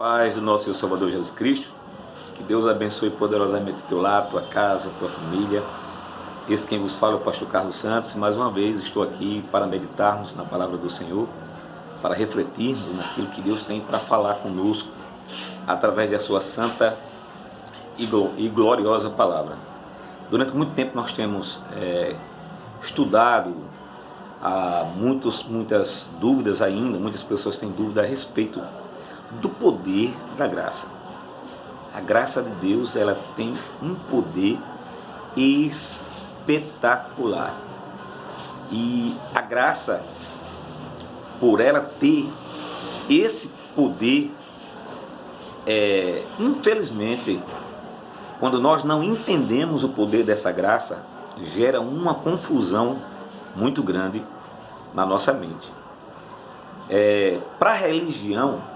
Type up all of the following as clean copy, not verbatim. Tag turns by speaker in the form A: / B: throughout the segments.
A: Paz do nosso Senhor Salvador Jesus Cristo, que Deus abençoe poderosamente teu lar, tua casa, tua família. Esse quem vos fala é o pastor Carlos Santos. Mais uma vez estou aqui para meditarmos na palavra do Senhor, para refletirmos naquilo que Deus tem para falar conosco, através da sua santa e gloriosa palavra. Durante muito tempo nós temos estudado, há muitas dúvidas ainda, muitas pessoas têm dúvida a respeito do poder da graça. A graça de Deus, ela tem um poder espetacular. E a graça, por ela ter esse poder, infelizmente, quando nós não entendemos o poder dessa graça, gera uma confusão muito grande na nossa mente. Para a religião,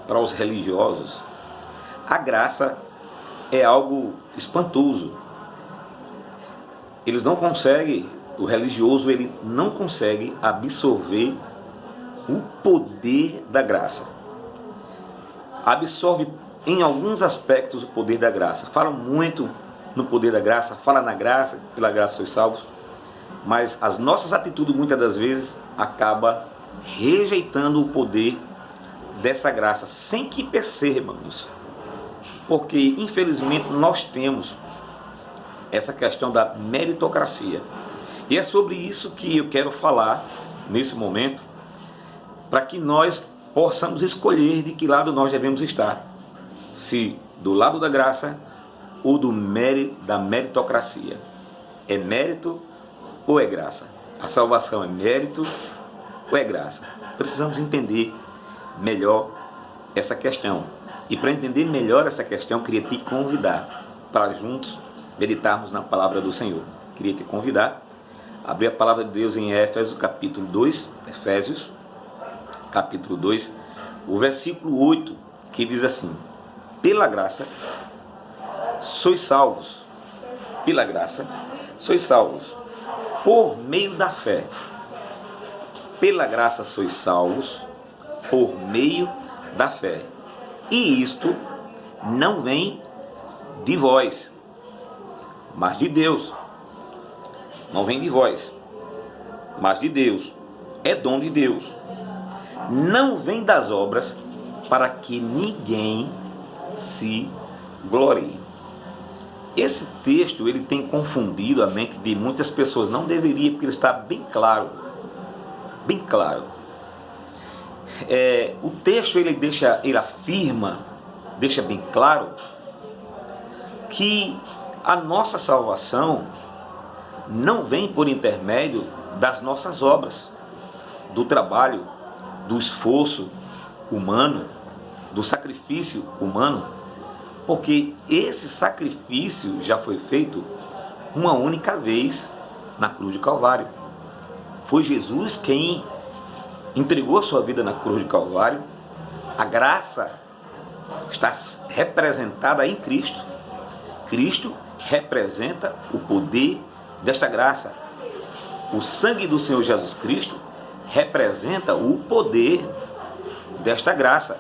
A: para os religiosos, a graça é algo espantoso. Eles não conseguem, o religioso ele não consegue absorver o poder da graça. Absorve em alguns aspectos o poder da graça. Falam muito no poder da graça, fala na graça, pela graça sois salvos, mas as nossas atitudes muitas das vezes acabam rejeitando o poder dessa graça, sem que percebamos, porque infelizmente nós temos essa questão da meritocracia, e é sobre isso que eu quero falar nesse momento, para que nós possamos escolher de que lado nós devemos estar, se do lado da graça ou da meritocracia. É mérito ou é graça? A salvação é mérito ou é graça? Precisamos entender melhor essa questão. E para entender melhor essa questão, queria te convidar para juntos meditarmos na palavra do Senhor. Queria te convidar a abrir a palavra de Deus em Efésios capítulo 2, Efésios capítulo 2, o versículo 8, que diz assim: pela graça sois salvos, pela graça sois salvos, por meio da fé. Pela graça sois salvos, por meio da fé. E isto não vem de vós, mas de Deus. Não vem de vós, mas de Deus. É dom de Deus. Não vem das obras, para que ninguém se glorie. Esse texto ele tem confundido a mente de muitas pessoas. Não deveria, porque ele está bem claro. Bem claro. O texto ele afirma, deixa bem claro que a nossa salvação não vem por intermédio das nossas obras, do trabalho, do esforço humano, do sacrifício humano, porque esse sacrifício já foi feito uma única vez na cruz de Calvário. Foi Jesus quem entregou a sua vida na cruz de Calvário. A graça está representada em Cristo. Cristo representa o poder desta graça. O sangue do Senhor Jesus Cristo representa o poder desta graça.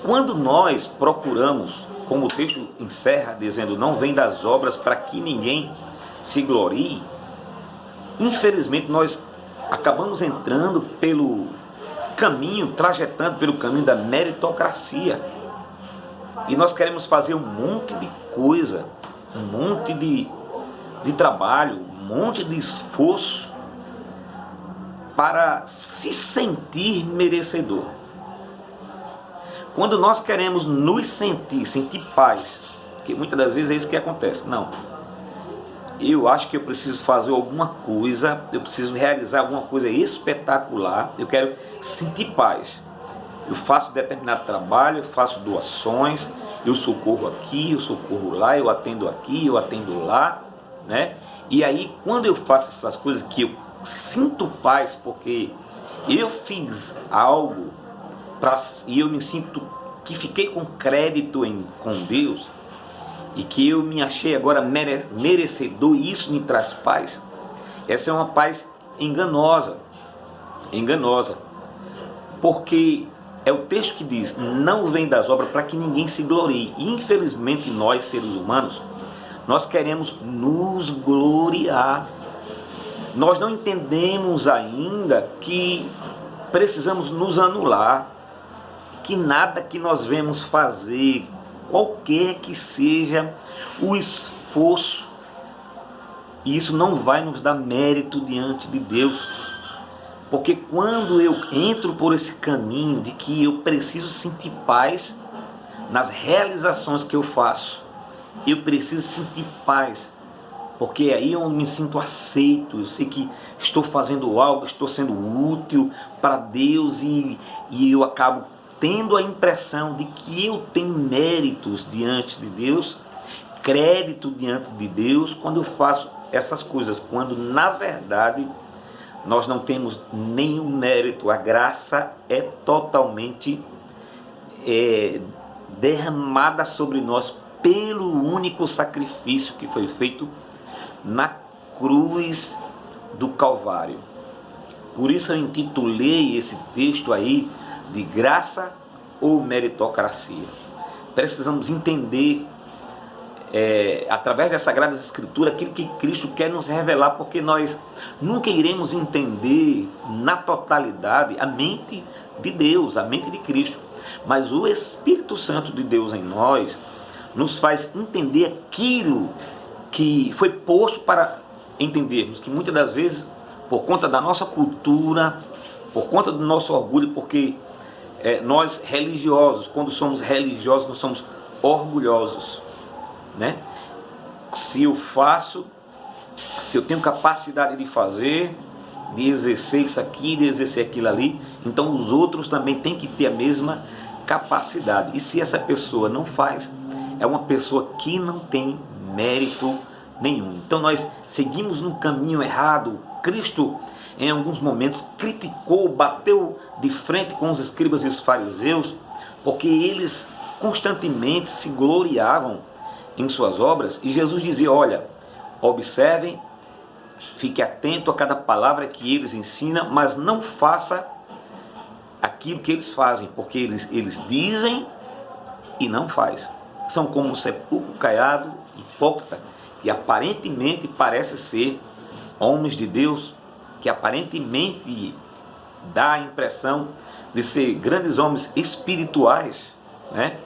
A: Quando nós procuramos, como o texto encerra dizendo, não vem das obras para que ninguém se glorie, infelizmente nós acabamos entrando pelo caminho, trajetando pelo caminho da meritocracia. E nós queremos fazer um monte de coisa, um monte de trabalho, um monte de esforço para se sentir merecedor. Quando nós queremos nos sentir paz, que muitas das vezes é isso que acontece. Não, eu acho que eu preciso fazer alguma coisa, eu preciso realizar alguma coisa espetacular, eu quero sentir paz. Eu faço determinado trabalho, eu faço doações, eu socorro aqui, eu socorro lá, eu atendo aqui, eu atendo lá, né? E aí, quando eu faço essas coisas que eu sinto paz, porque eu fiz algo e eu me sinto que fiquei com crédito com Deus, e que eu me achei agora merecedor, e isso me traz paz. Essa é uma paz enganosa, porque é o texto que diz: não vem das obras para que ninguém se glorie. E, infelizmente, nós, seres humanos, nós queremos nos gloriar. Nós não entendemos ainda que precisamos nos anular, que nada que nós vemos fazer, qualquer que seja o esforço, e isso não vai nos dar mérito diante de Deus. Porque quando eu entro por esse caminho de que eu preciso sentir paz nas realizações que eu faço, eu preciso sentir paz, porque aí eu me sinto aceito, eu sei que estou fazendo algo, estou sendo útil para Deus, e eu acabo tendo a impressão de que eu tenho méritos diante de Deus, crédito diante de Deus, quando eu faço essas coisas, quando na verdade nós não temos nenhum mérito. A graça é totalmente derramada sobre nós pelo único sacrifício que foi feito na cruz do Calvário. Por isso eu intitulei esse texto aí de graça ou meritocracia. Precisamos entender através das Sagradas Escrituras aquilo que Cristo quer nos revelar, porque nós nunca iremos entender na totalidade a mente de Deus, a mente de Cristo, mas o Espírito Santo de Deus em nós nos faz entender aquilo que foi posto para entendermos, que muitas das vezes, por conta da nossa cultura, por conta do nosso orgulho, porque nós religiosos, quando somos religiosos, nós somos orgulhosos, né? Se eu faço, se eu tenho capacidade de fazer, de exercer isso aqui, de exercer aquilo ali, então os outros também têm que ter a mesma capacidade. E se essa pessoa não faz, é uma pessoa que não tem mérito nenhum. Então nós seguimos no caminho errado. Cristo, em alguns momentos, criticou, bateu de frente com os escribas e os fariseus, porque eles constantemente se gloriavam em suas obras, e Jesus dizia: olha, observem, fique atento a cada palavra que eles ensinam, mas não faça aquilo que eles fazem, porque eles dizem e não faz. São como um sepulcro caiado, hipócrita, que aparentemente parece ser homens de Deus, que aparentemente dá a impressão de ser grandes homens espirituais, né?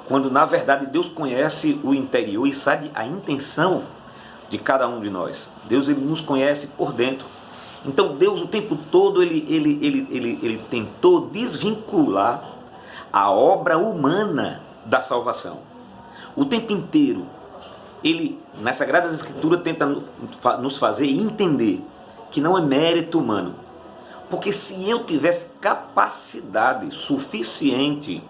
A: Quando na verdade Deus conhece o interior e sabe a intenção de cada um de nós. Deus, ele nos conhece por dentro. Então Deus o tempo todo ele tentou desvincular a obra humana da salvação. O tempo inteiro ele, nas Sagradas Escrituras, tenta nos fazer entender que não é mérito humano. Porque se eu tivesse capacidade suficiente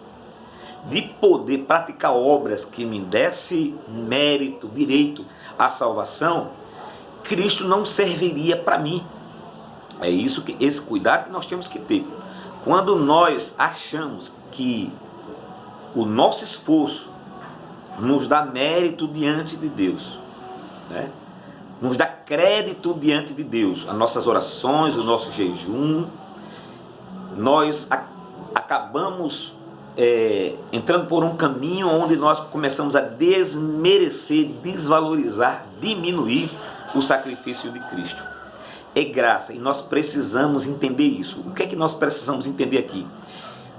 A: de poder praticar obras que me desse mérito, direito à salvação, Cristo não serviria para mim. É isso que, esse cuidado que nós temos que ter. Quando nós achamos que o nosso esforço nos dá mérito diante de Deus, né? Nos dá crédito diante de Deus, as nossas orações, o nosso jejum, nós acabamos entrando por um caminho onde nós começamos a desmerecer, desvalorizar, diminuir o sacrifício de Cristo. É graça, e nós precisamos entender isso. O que é que nós precisamos entender aqui?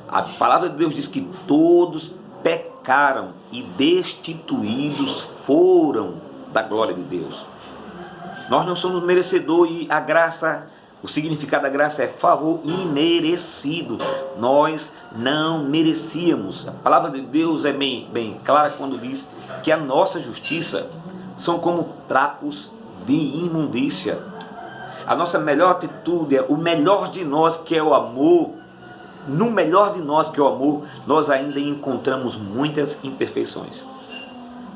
A: A palavra de Deus diz que todos pecaram e destituídos foram da glória de Deus. Nós não somos merecedores, e a graça, o significado da graça é favor imerecido. Nós não merecíamos. A palavra de Deus é bem clara quando diz que a nossa justiça são como trapos de imundícia. A nossa melhor atitude, o melhor de nós, que é o amor, no melhor de nós, que é o amor, nós ainda encontramos muitas imperfeições.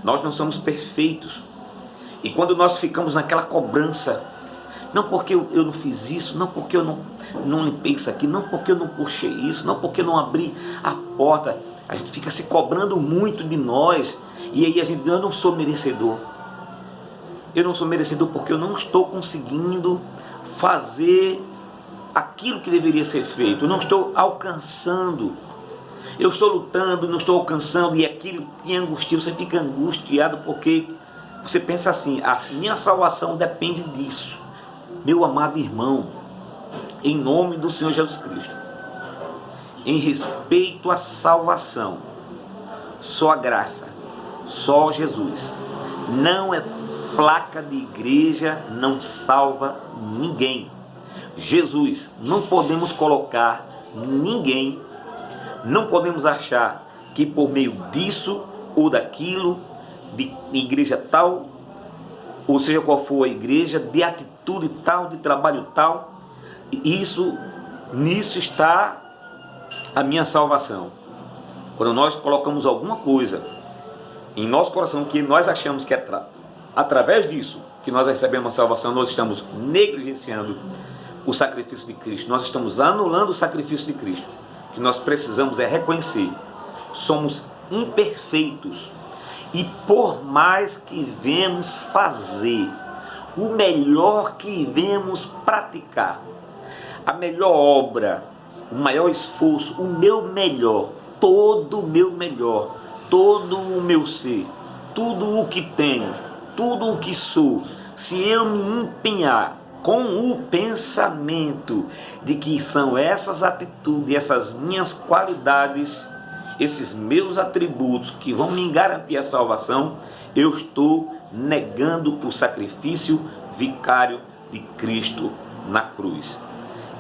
A: Nós não somos perfeitos. E quando nós ficamos naquela cobrança, não porque eu não fiz isso, não porque eu não limpei isso aqui, não porque eu não puxei isso, não porque eu não abri a porta, a gente fica se cobrando muito de nós, e aí a gente diz: eu não sou merecedor. Eu não sou merecedor porque eu não estou conseguindo fazer aquilo que deveria ser feito, eu não estou alcançando Eu estou lutando, não estou alcançando, e aquilo te angustia, você fica angustiado porque você pensa assim, a minha salvação depende disso. Meu amado irmão, em nome do Senhor Jesus Cristo, em respeito à salvação, só a graça, só Jesus. Não é placa de igreja, não salva ninguém. Jesus, não podemos colocar ninguém, não podemos achar que por meio disso ou daquilo, de igreja tal, ou seja qual for a igreja, de atitude tal, de trabalho tal, nisso está a minha salvação. Quando nós colocamos alguma coisa em nosso coração que nós achamos que é através disso que nós recebemos a salvação, nós estamos negligenciando o sacrifício de Cristo, nós estamos anulando o sacrifício de Cristo. O que nós precisamos é reconhecer, somos imperfeitos, e por mais que vemos fazer, o melhor que vemos praticar, a melhor obra, o maior esforço, o meu melhor, todo o meu melhor, todo o meu ser, tudo o que tenho, tudo o que sou, se eu me empenhar com o pensamento de que são essas atitudes, essas minhas qualidades, esses meus atributos que vão me garantir a salvação, eu estou negando o sacrifício vicário de Cristo na cruz.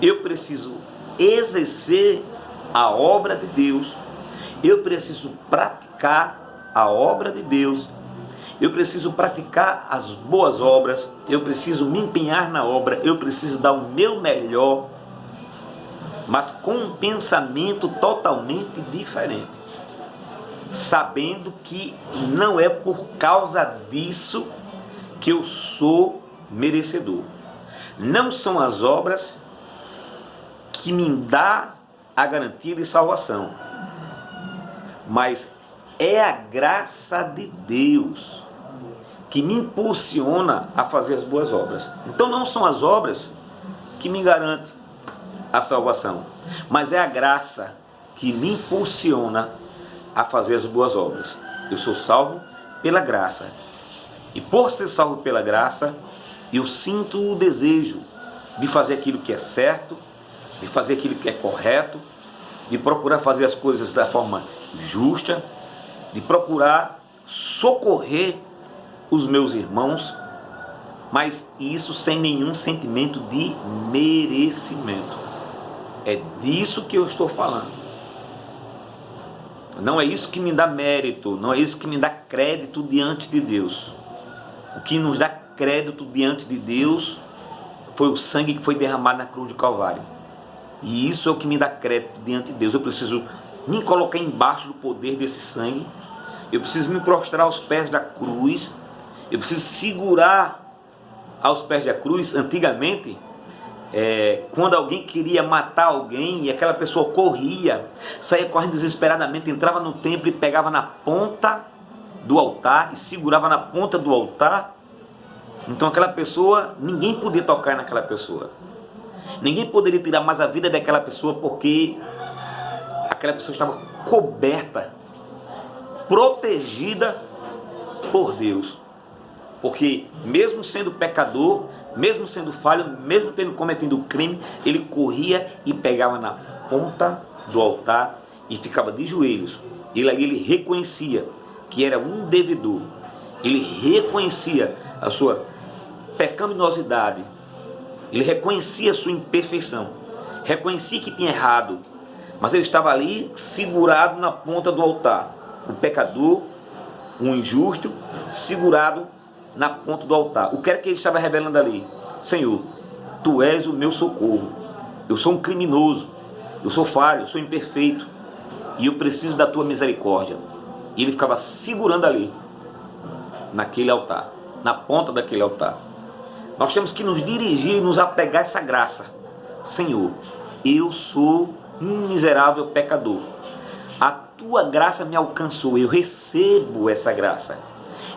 A: Eu preciso exercer a obra de Deus, eu preciso praticar a obra de Deus, eu preciso praticar as boas obras, eu preciso me empenhar na obra, eu preciso dar o meu melhor, mas com um pensamento totalmente diferente, sabendo que não é por causa disso que eu sou merecedor. Não são as obras que me dá a garantia de salvação, mas é a graça de Deus que me impulsiona a fazer as boas obras. Então não são as obras que me garantem a salvação, mas é a graça que me impulsiona a fazer as boas obras. Eu sou salvo pela graça, e por ser salvo pela graça, eu sinto o desejo de fazer aquilo que é certo, de fazer aquilo que é correto, de procurar fazer as coisas da forma justa, de procurar socorrer os meus irmãos, mas isso sem nenhum sentimento de merecimento. É disso que eu estou falando. Não é isso que me dá mérito, não é isso que me dá crédito diante de Deus. O que nos dá crédito diante de Deus foi o sangue que foi derramado na cruz do Calvário. E isso é o que me dá crédito diante de Deus. Eu preciso me colocar embaixo do poder desse sangue. Eu preciso me prostrar aos pés da cruz. Eu preciso segurar aos pés da cruz. Antigamente, quando alguém queria matar alguém e aquela pessoa corria, saía correndo desesperadamente, entrava no templo e pegava na ponta do altar e segurava na ponta do altar. Então aquela pessoa, ninguém podia tocar naquela pessoa. Ninguém poderia tirar mais a vida daquela pessoa, porque aquela pessoa estava coberta, protegida por Deus. Porque mesmo sendo pecador, mesmo sendo falho, mesmo tendo cometido crime, ele corria e pegava na ponta do altar e ficava de joelhos. Ele reconhecia que era um devedor. Ele reconhecia a sua pecaminosidade. Ele reconhecia a sua imperfeição. Reconhecia que tinha errado. Mas ele estava ali segurado na ponta do altar. O pecador, um injusto, segurado na ponta do altar. O que era que ele estava revelando ali? Senhor, Tu és o meu socorro. Eu sou um criminoso. Eu sou falho, eu sou imperfeito. E eu preciso da Tua misericórdia. E ele ficava segurando ali, naquele altar, na ponta daquele altar. Nós temos que nos dirigir e nos apegar a essa graça. Senhor, eu sou um miserável pecador. A Tua graça me alcançou. Eu recebo essa graça.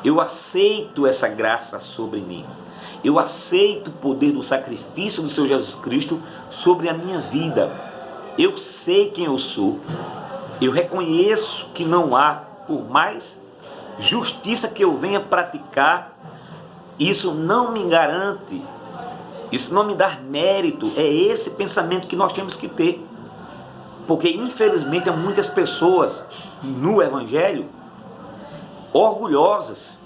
A: Eu aceito essa graça sobre mim. Eu aceito o poder do sacrifício do Senhor Jesus Cristo sobre a minha vida. Eu sei quem eu sou. Eu reconheço que não há, por mais justiça que eu venha praticar, isso não me garante, isso não me dá mérito. É esse pensamento que nós temos que ter. Porque infelizmente há muitas pessoas no Evangelho orgulhosas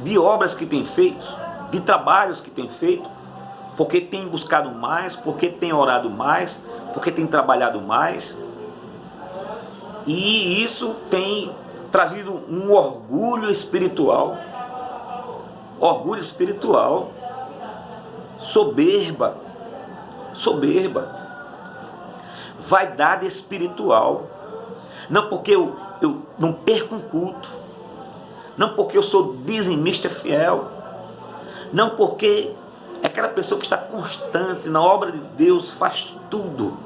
A: de obras que têm feito, de trabalhos que têm feito, porque têm buscado mais, porque têm orado mais, porque têm trabalhado mais. E isso tem trazido um orgulho espiritual, soberba, vaidade espiritual. Não porque eu não perco um culto, não porque eu sou dizimista fiel, não porque é aquela pessoa que está constante na obra de Deus, faz tudo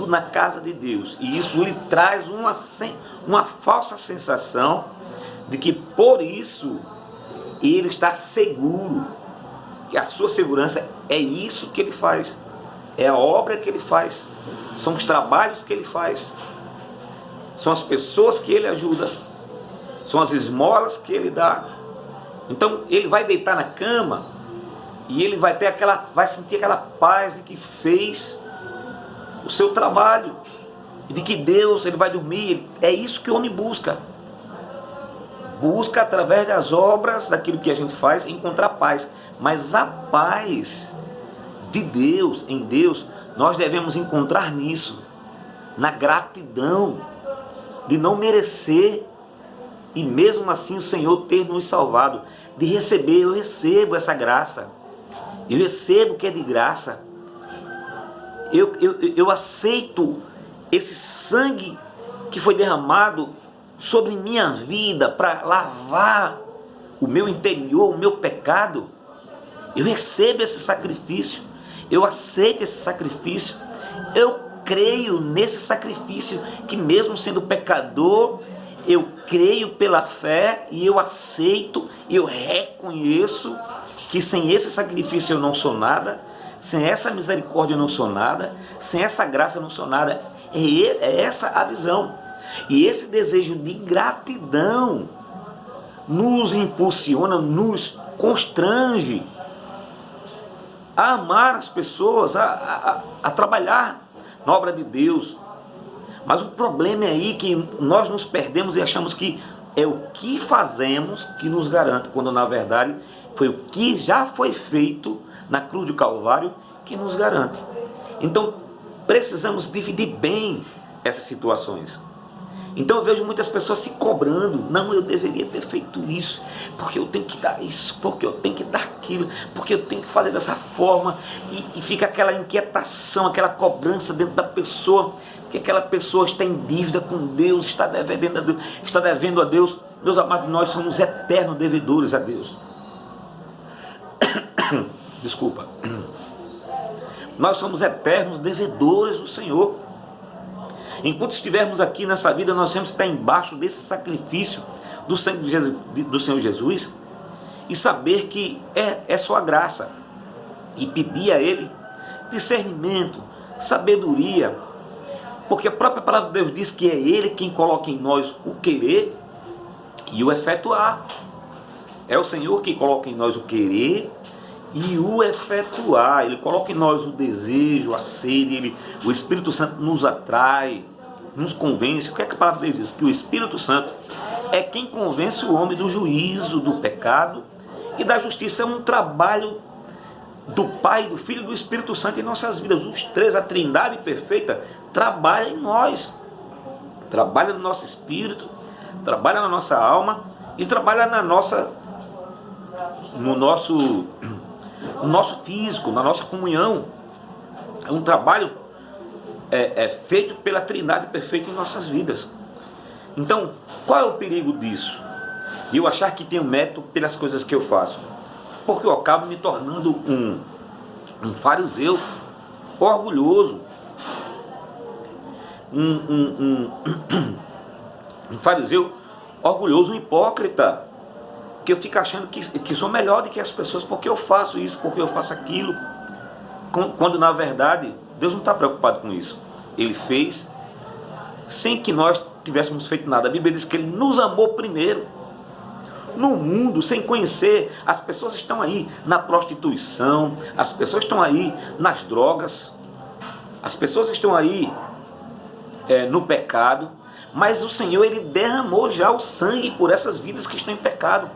A: na casa de Deus, e isso lhe traz uma falsa sensação de que por isso ele está seguro, que a sua segurança é isso que ele faz, é a obra que ele faz, são os trabalhos que ele faz, são as pessoas que ele ajuda, são as esmolas que ele dá. Então ele vai deitar na cama e ele vai sentir aquela paz de que fez o seu trabalho, e de que Deus, ele vai dormir. É isso que o homem busca através das obras, daquilo que a gente faz, encontrar paz. Mas a paz de Deus, em Deus, nós devemos encontrar nisso, na gratidão de não merecer, e mesmo assim o Senhor ter nos salvado, de receber. Eu recebo essa graça, eu recebo o que é de graça, eu aceito esse sangue que foi derramado sobre minha vida para lavar o meu interior, o meu pecado. Eu recebo esse sacrifício, eu aceito esse sacrifício, eu creio nesse sacrifício, que mesmo sendo pecador, eu creio pela fé e eu aceito, eu reconheço que sem esse sacrifício eu não sou nada, sem essa misericórdia eu não sou nada, sem essa graça eu não sou nada. É essa a visão. E esse desejo de gratidão nos impulsiona, nos constrange a amar as pessoas, a trabalhar na obra de Deus. Mas o problema é aí que nós nos perdemos e achamos que é o que fazemos que nos garante, quando na verdade foi o que já foi feito na cruz do Calvário que nos garante. Então precisamos dividir bem essas situações. Então eu vejo muitas pessoas se cobrando. Não, eu deveria ter feito isso, porque eu tenho que dar isso, porque eu tenho que dar aquilo, porque eu tenho que fazer dessa forma. E fica aquela inquietação, aquela cobrança dentro da pessoa, que aquela pessoa está em dívida com Deus, está devendo a Deus. Meus amados, nós somos eternos devedores a Deus. Desculpa. Nós somos eternos devedores do Senhor. Enquanto estivermos aqui nessa vida, nós temos que estar embaixo desse sacrifício do sangue do Senhor Jesus e saber que é só a graça, e pedir a Ele discernimento, sabedoria, porque a própria palavra de Deus diz que é Ele quem coloca em nós o querer e o efetuar. É o Senhor que coloca em nós o querer e o efetuar. Ele coloca em nós o desejo, a sede, o Espírito Santo nos atrai, nos convence. O que é que a palavra de Deus diz? Que o Espírito Santo é quem convence o homem do juízo, do pecado e da justiça. É um trabalho do Pai, do Filho e do Espírito Santo em nossas vidas. Os três, a trindade perfeita, trabalha em nós, trabalha no nosso espírito, trabalha na nossa alma e trabalha no nosso físico, na nossa comunhão. É um trabalho feito pela trindade perfeita em nossas vidas. Então, qual é o perigo disso? De eu achar que tenho mérito pelas coisas que eu faço? Porque eu acabo me tornando um fariseu orgulhoso, um fariseu orgulhoso, um hipócrita, que eu fico achando que sou melhor do que as pessoas porque eu faço isso, porque eu faço aquilo, quando na verdade Deus não está preocupado com isso. Ele fez sem que nós tivéssemos feito nada. A Bíblia diz que Ele nos amou primeiro. No mundo, sem conhecer, as pessoas estão aí na prostituição, as pessoas estão aí nas drogas, as pessoas estão aí no pecado, mas o Senhor, Ele derramou já o sangue por essas vidas que estão em pecado.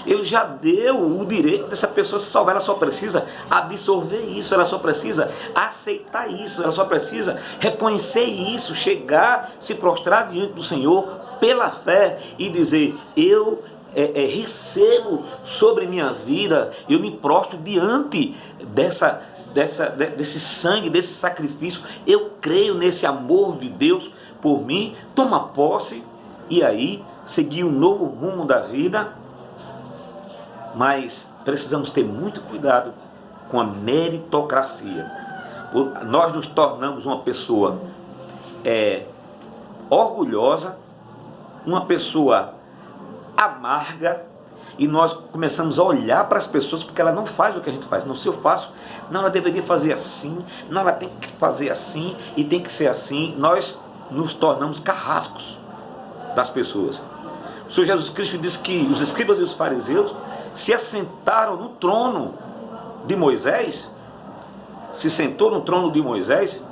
A: Ele já deu o direito dessa pessoa se salvar. Ela só precisa absorver isso, ela só precisa aceitar isso, ela só precisa reconhecer isso, chegar, se prostrar diante do Senhor pela fé e dizer: eu recebo sobre minha vida, eu me prostro diante desse sangue, desse sacrifício, eu creio nesse amor de Deus por mim, toma posse e aí seguir um novo rumo da vida. Mas precisamos ter muito cuidado com a meritocracia. Nós nos tornamos uma pessoa orgulhosa, uma pessoa amarga, e nós começamos a olhar para as pessoas porque ela não faz o que a gente faz. Não, se eu faço, não, ela deveria fazer assim, não, ela tem que fazer assim e tem que ser assim. Nós nos tornamos carrascos das pessoas. O Senhor Jesus Cristo disse que os escribas e os fariseus se assentaram no trono de Moisés, se sentou no trono de Moisés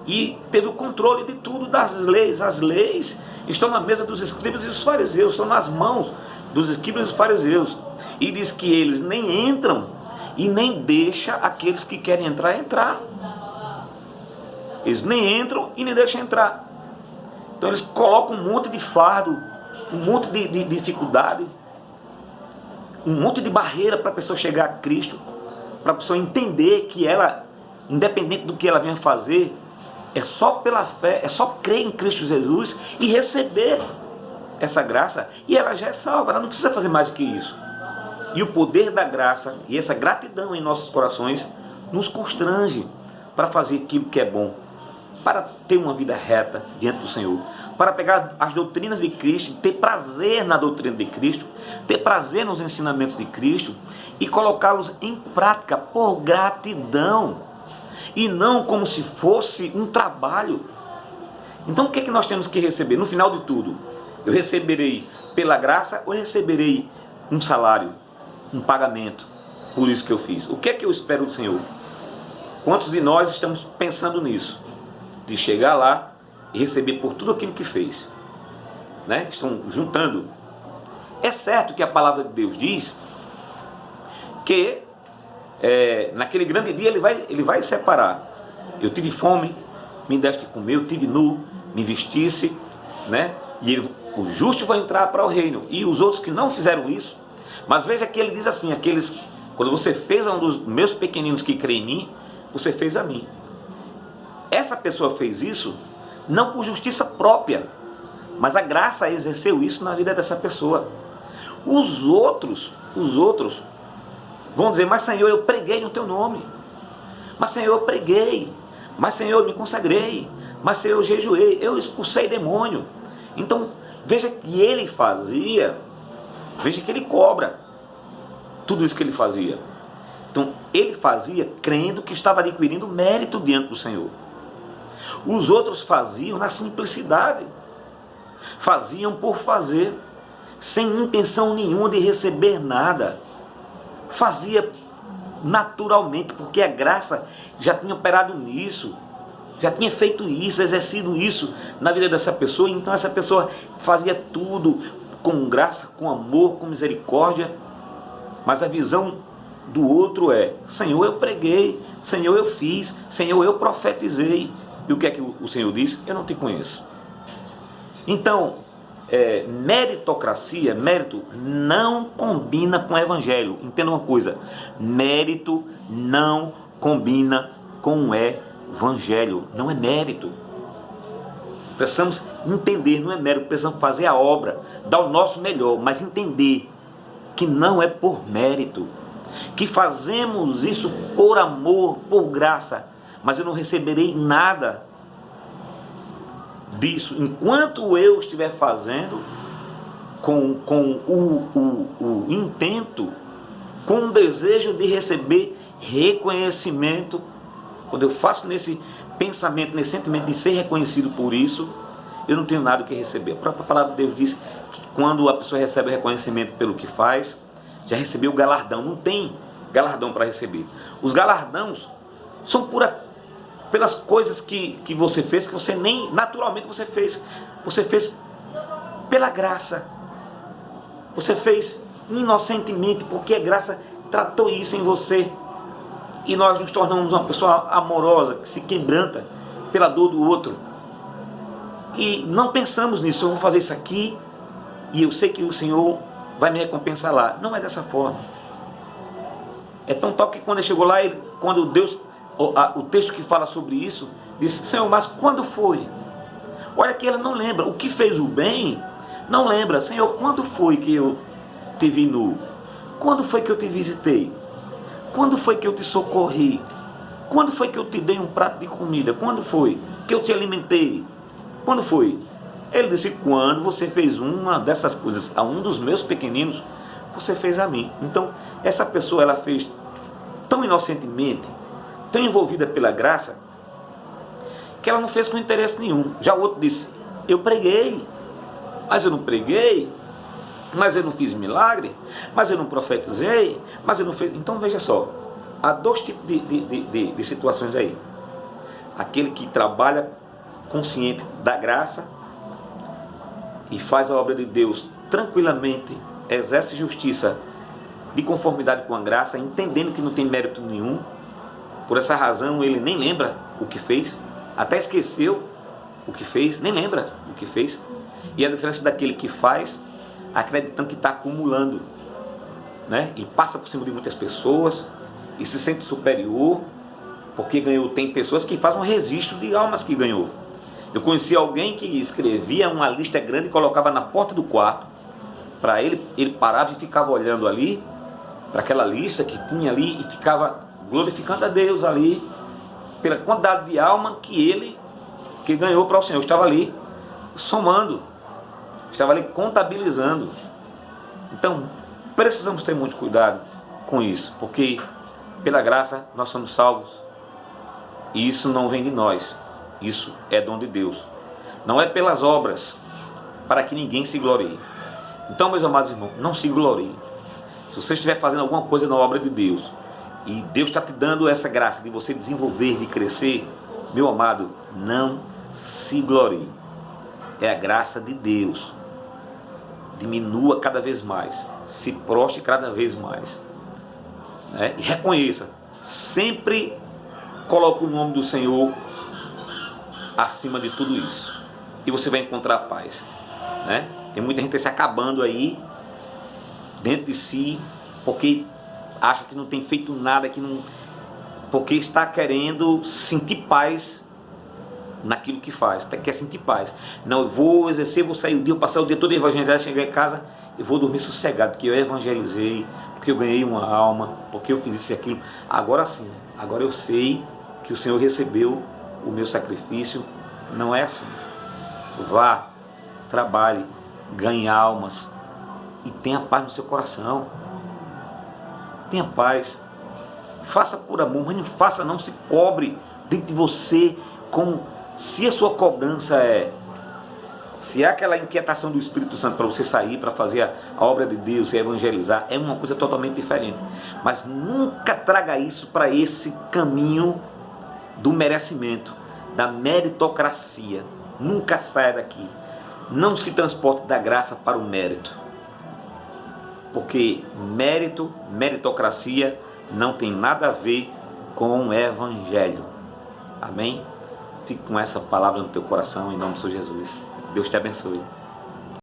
A: e teve o controle de tudo, das leis. As leis estão na mesa dos escribas e dos fariseus, estão nas mãos dos escribas e dos fariseus. E diz que eles nem entram e nem deixam aqueles que querem entrar. Eles nem entram e nem deixam entrar. Então eles colocam um monte de fardo, um monte de dificuldade, um monte de barreira para a pessoa chegar a Cristo, para a pessoa entender que ela, independente do que ela venha fazer, é só pela fé, é só crer em Cristo Jesus e receber essa graça, e ela já é salva, ela não precisa fazer mais do que isso. E o poder da graça e essa gratidão em nossos corações nos constrange para fazer aquilo que é bom, para ter uma vida reta diante do Senhor, para pegar as doutrinas de Cristo, ter prazer na doutrina de Cristo, ter prazer nos ensinamentos de Cristo e colocá-los em prática por gratidão e não como se fosse um trabalho. Então o que é que nós temos que receber? No final de tudo, eu receberei pela graça ou receberei um salário, um pagamento por isso que eu fiz? O que é que eu espero do Senhor? Quantos de nós estamos pensando nisso? De chegar lá e receber por tudo aquilo que fez, né? Estão juntando. É certo que a palavra de Deus diz que naquele grande dia ele vai separar. Eu tive fome, me deste de comer, eu tive nu, me vestisse, né? E o justo vai entrar para o reino, e os outros que não fizeram isso. Mas veja que ele diz assim: quando você fez a um dos meus pequeninos que creem em mim, você fez a mim. Essa pessoa fez isso não por justiça própria, mas a graça exerceu isso na vida dessa pessoa. Os outros vão dizer: mas Senhor, eu preguei no teu nome, mas Senhor, eu preguei, mas Senhor, eu me consagrei, mas Senhor, eu jejuei, eu expulsei demônio. Então veja que ele fazia, veja que ele cobra tudo isso que ele fazia. Então ele fazia crendo que estava adquirindo mérito diante do Senhor. Os outros faziam na simplicidade, faziam por fazer, sem intenção nenhuma de receber nada. Fazia naturalmente, porque a graça já tinha operado nisso, já tinha feito isso, exercido isso na vida dessa pessoa. Então essa pessoa fazia tudo com graça, com amor, com misericórdia. Mas a visão do outro é: Senhor, eu preguei, Senhor, eu fiz, Senhor, eu profetizei. E o que é que o Senhor diz? Eu não te conheço. Então, meritocracia, mérito, não combina com o evangelho. Entenda uma coisa: mérito não combina com o evangelho. Não é mérito. Precisamos entender, não é mérito. Precisamos fazer a obra, dar o nosso melhor, mas entender que não é por mérito, que fazemos isso por amor, por graça, mas eu não receberei nada disso enquanto eu estiver fazendo com o intento, com o desejo de receber reconhecimento. Quando eu faço nesse pensamento, nesse sentimento de ser reconhecido por isso, eu não tenho nada o que receber. A própria palavra de Deus diz que quando a pessoa recebe reconhecimento pelo que faz, já recebeu o galardão. Não tem galardão para receber. Os galardões são pelas coisas que você fez, que você nem naturalmente você fez. Você fez pela graça. Você fez inocentemente, porque a graça tratou isso em você. E nós nos tornamos uma pessoa amorosa, que se quebranta pela dor do outro. E não pensamos nisso, eu vou fazer isso aqui e eu sei que o Senhor vai me recompensar lá. Não é dessa forma. É tão tal que quando ele chegou lá, quando Deus, o texto que fala sobre isso, disse: Senhor, mas quando foi? Olha que ele não lembra. O que fez o bem, não lembra. Senhor, quando foi que eu te vi nu? Quando foi que eu te visitei? Quando foi que eu te socorri? Quando foi que eu te dei um prato de comida? Quando foi que eu te alimentei? Quando foi? Ele disse: quando você fez uma dessas coisas a um dos meus pequeninos, você fez a mim. Então, essa pessoa, ela fez tão inocentemente, tão envolvida pela graça, que ela não fez com interesse nenhum. Já o outro disse: eu preguei, mas eu não preguei, mas eu não fiz milagre, mas eu não profetizei, mas eu não fiz... Então veja só, há dois tipos de situações aí. Aquele que trabalha consciente da graça e faz a obra de Deus tranquilamente, exerce justiça de conformidade com a graça, entendendo que não tem mérito nenhum. Por essa razão ele nem lembra o que fez, até esqueceu o que fez, nem lembra o que fez. E a diferença daquele que faz, acreditando que está acumulando, né? E passa por cima de muitas pessoas e se sente superior porque ganhou. Tem pessoas que fazem um registro de almas que ganhou. Eu conheci alguém que escrevia uma lista grande e colocava na porta do quarto para ele parava e ficava olhando ali para aquela lista que tinha ali e ficava glorificando a Deus ali pela quantidade de alma que ganhou para o Senhor. Estava ali somando, estava ali contabilizando. Então precisamos ter muito cuidado com isso, porque pela graça nós somos salvos e isso não vem de nós, isso é dom de Deus, não é pelas obras, para que ninguém se glorie. Então, meus amados irmãos, não se glorie. Se você estiver fazendo alguma coisa na obra de Deus e Deus está te dando essa graça de você desenvolver, de crescer, meu amado, não se glorie. É a graça de Deus. Diminua cada vez mais, se prostre cada vez mais, né? E reconheça, sempre coloque o nome do Senhor acima de tudo isso e você vai encontrar paz, né? Tem muita gente se acabando aí dentro de si porque acha que não tem feito nada, porque está querendo sentir paz naquilo que faz, até quer sentir paz. Não, eu vou exercer, vou sair o dia, eu passar o dia todo evangelizando, chegar em casa, eu vou dormir sossegado, porque eu evangelizei, porque eu ganhei uma alma, porque eu fiz isso e aquilo. Agora sim, agora eu sei que o Senhor recebeu o meu sacrifício. Não é assim. Vá, trabalhe, ganhe almas e tenha paz no seu coração. Tenha paz. Faça por amor, mas não faça, não se cobre dentro de você como se a sua cobrança se é aquela inquietação do Espírito Santo para você sair, para fazer a obra de Deus, se evangelizar, é uma coisa totalmente diferente. Mas nunca traga isso para esse caminho do merecimento, da meritocracia. Nunca saia daqui. Não se transporte da graça para o mérito. Porque meritocracia não tem nada a ver com o evangelho. Amém? Fique com essa palavra no teu coração, em nome de Jesus. Deus te abençoe.